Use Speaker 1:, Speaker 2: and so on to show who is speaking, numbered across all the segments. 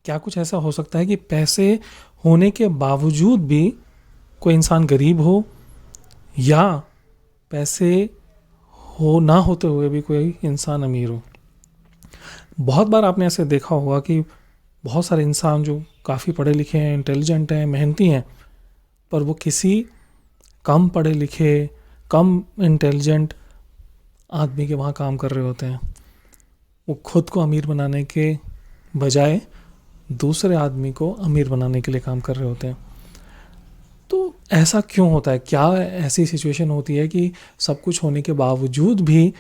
Speaker 1: क्या कुछ ऐसा हो सकता है कि पैसे होने के बावजूद भी कोई इंसान गरीब हो, या पैसे हो ना होते हुए भी कोई इंसान अमीर हो? बहुत बार आपने ऐसे देखा होगा कि बहुत सारे इंसान जो काफ़ी पढ़े लिखे हैं, इंटेलिजेंट हैं, मेहनती हैं, पर वो किसी कम पढ़े लिखे, कम इंटेलिजेंट आदमी के वहाँ काम कर रहे होते हैं। वो खुद को अमीर बनाने के बजाय दूसरे आदमी को अमीर बनाने के लिए काम कर रहे होते हैं। तो ऐसा क्यों होता है? क्या ऐसी सिचुएशन होती है कि सब कुछ होने के बावजूद भी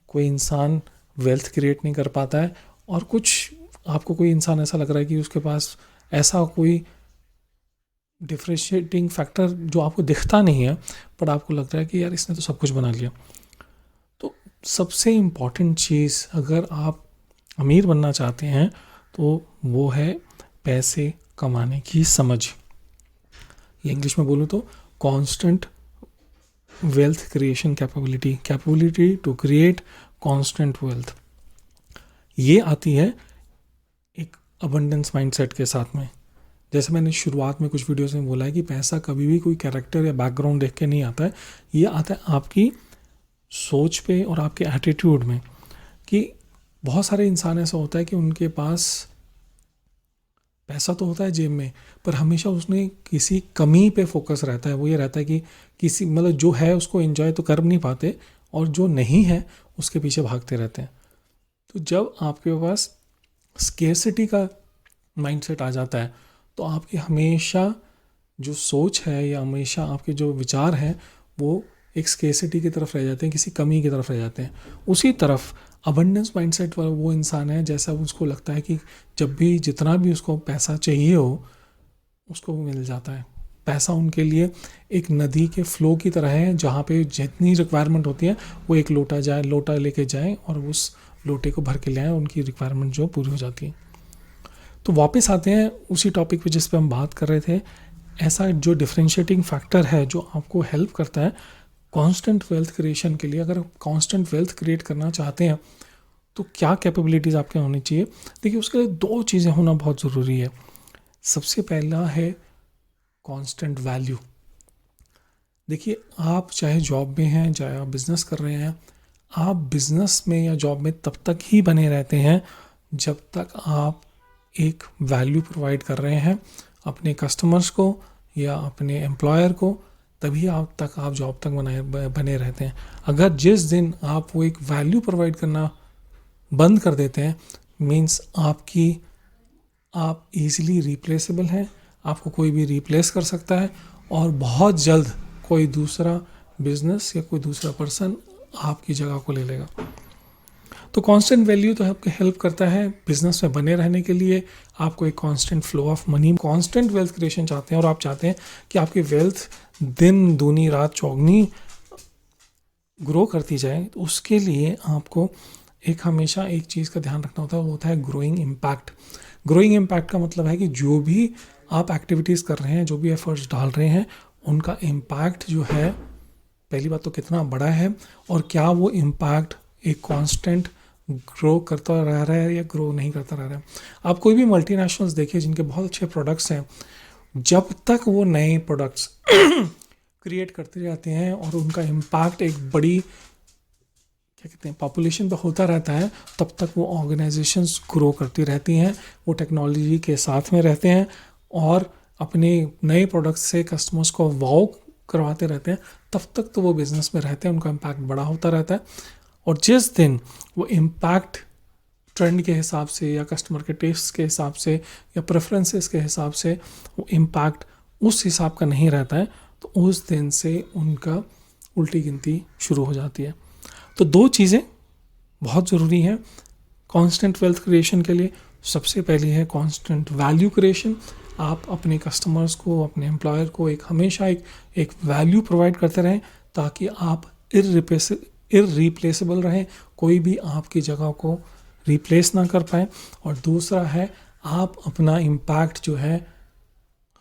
Speaker 1: कोई इंसान वेल्थ क्रिएट नहीं कर पाता है, और कुछ आपको कोई इंसान ऐसा लग रहा है कि उसके पास ऐसा कोई डिफरेंशिएटिंग फैक्टर जो आपको दिखता नहीं है, पर आपको लगता है कि यार इसने तो सब कुछ बना लिया। तो सबसे इम्पॉर्टेंट चीज़ अगर आप अमीर बनना चाहते हैं तो वो है पैसे कमाने की समझ। ये इंग्लिश में बोलूँ तो constant wealth creation capability to create constant wealth. ये आती है एक अबंडेंस माइंडसेट के साथ में। जैसे मैंने शुरुआत में कुछ वीडियोस में बोला है कि पैसा कभी भी कोई कैरेक्टर या बैकग्राउंड देख के नहीं आता है, ये आता है आपकी सोच पे और आपके एटीट्यूड में। कि बहुत सारे इंसान ऐसा होता है कि उनके पास पैसा तो होता है जेब में, पर हमेशा उसने किसी कमी पे फोकस रहता है। वो ये रहता है कि किसी मतलब जो है उसको एंजॉय तो कर नहीं पाते, और जो नहीं है उसके पीछे भागते रहते हैं। तो जब आपके पास स्केर्सिटी का माइंडसेट आ जाता है तो आपकी हमेशा जो सोच है या हमेशा आपके जो विचार हैं वो एक स्केर्सिटी की तरफ रह जाते हैं, किसी कमी की तरफ रह जाते हैं। उसी तरफ अबंडेंस माइंडसेट वाला वो इंसान है जैसा उसको लगता है कि जब भी जितना भी उसको पैसा चाहिए हो उसको वो मिल जाता है। पैसा उनके लिए एक नदी के फ्लो की तरह है, जहाँ पे जितनी रिक्वायरमेंट होती है वो एक लोटा लेके जाए और उस लोटे को भर के ले आए, उनकी रिक्वायरमेंट जो पूरी हो जाती है। तो वापस आते हैं उसी टॉपिक पे जिस पे हम बात कर रहे थे। ऐसा जो डिफरेंशिएटिंग फैक्टर है जो आपको हेल्प करता है कांस्टेंट वेल्थ क्रिएशन के लिए, अगर कांस्टेंट वेल्थ क्रिएट करना चाहते हैं तो क्या कैपेबिलिटीज़ आपके होनी चाहिए? देखिए, उसके लिए दो चीज़ें होना बहुत ज़रूरी है। सबसे पहला है कांस्टेंट वैल्यू। देखिए, आप चाहे जॉब में हैं, चाहे आप बिज़नेस कर रहे हैं, आप बिज़नेस में या जॉब में तब तक ही बने रहते हैं जब तक आप एक वैल्यू प्रोवाइड कर रहे हैं अपने कस्टमर्स को या अपने एम्प्लॉयर को, तभी आप जॉब तक बने रहते हैं। अगर जिस दिन आप वो एक वैल्यू प्रोवाइड करना बंद कर देते हैं, मीन्स आप इजीली रिप्लेसेबल हैं, आपको कोई भी रिप्लेस कर सकता है, और बहुत जल्द कोई दूसरा बिजनेस या कोई दूसरा पर्सन आपकी जगह को ले लेगा। तो कांस्टेंट वैल्यू तो आपको हेल्प करता है बिजनेस में बने रहने के लिए। आपको एक constant flow of money, constant wealth creation चाहते हैं, और आप चाहते हैं कि आपकी वेल्थ दिन दूनी रात चौगनी ग्रो करती जाए, तो उसके लिए आपको हमेशा एक चीज़ का ध्यान रखना होता है, वो होता है ग्रोइंग इम्पैक्ट। ग्रोइंग इम्पैक्ट का मतलब है कि जो भी आप एक्टिविटीज़ कर रहे हैं, जो भी एफर्ट्स डाल रहे हैं, उनका इम्पैक्ट जो है, पहली बात तो कितना बड़ा है, और क्या वो इम्पैक्ट एक कांस्टेंट ग्रो करता रह रहा है या ग्रो नहीं करता रह रहा है। आप कोई भी मल्टीनेशनल्स देखिए जिनके बहुत अच्छे प्रोडक्ट्स हैं, जब तक वो नए प्रोडक्ट्स क्रिएट करते रहते हैं और उनका इम्पैक्ट एक बड़ी क्या कहते हैं पॉपुलेशन पे होता रहता है, तब तक वो ऑर्गेनाइजेशंस ग्रो करती रहती हैं, वो टेक्नोलॉजी के साथ में रहते हैं और अपने नए प्रोडक्ट्स से कस्टमर्स को वाओ करवाते रहते हैं। तब तक तो वो बिज़नेस में रहते हैं, उनका इम्पैक्ट बड़ा होता रहता है। और जिस दिन वो इम्पैक्ट ट्रेंड के हिसाब से या कस्टमर के टेस्ट के हिसाब से या प्रेफरेंसेस के हिसाब से वो इम्पैक्ट उस हिसाब का नहीं रहता है, तो उस दिन से उनका उल्टी गिनती शुरू हो जाती है। तो दो चीज़ें बहुत ज़रूरी हैं कांस्टेंट वेल्थ क्रिएशन के लिए। सबसे पहली है कांस्टेंट वैल्यू क्रिएशन। आप अपने कस्टमर्स को, अपने एम्प्लॉयर को हमेशा एक वैल्यू प्रोवाइड करते रहें, ताकि आप इररिप्लेसेबल रहें, कोई भी आपकी जगह को रिप्लेस ना कर पाए। और दूसरा है आप अपना इम्पैक्ट जो है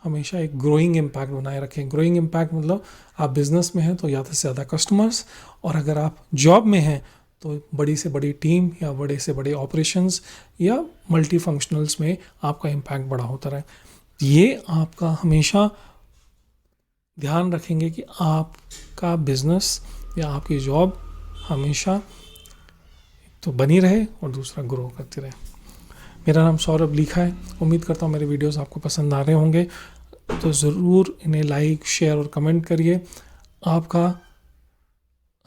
Speaker 1: हमेशा एक ग्रोइंग इम्पैक्ट बनाए रखें। ग्रोइंग इम्पैक्ट मतलब आप बिज़नेस में हैं तो ज़्यादा से ज़्यादा कस्टमर्स, और अगर आप जॉब में हैं तो बड़ी से बड़ी टीम या बड़े से बड़े ऑपरेशंस या मल्टी फंक्शनल्स में आपका इम्पैक्ट बड़ा होता रहे। ये आपका हमेशा ध्यान रखेंगे कि आपका बिजनेस या आपकी जॉब हमेशा तो बनी रहे और दूसरा ग्रो करती रहे। मेरा नाम सौरभ लीखा है। उम्मीद करता हूँ मेरे वीडियोस आपको पसंद आ रहे होंगे, तो ज़रूर इन्हें लाइक, शेयर और कमेंट करिए। आपका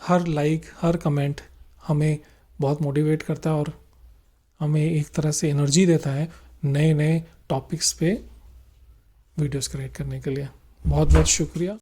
Speaker 1: हर लाइक, हर कमेंट हमें बहुत मोटिवेट करता है और हमें एक तरह से एनर्जी देता है नए नए टॉपिक्स पे वीडियोस क्रिएट करने के लिए। बहुत बहुत शुक्रिया।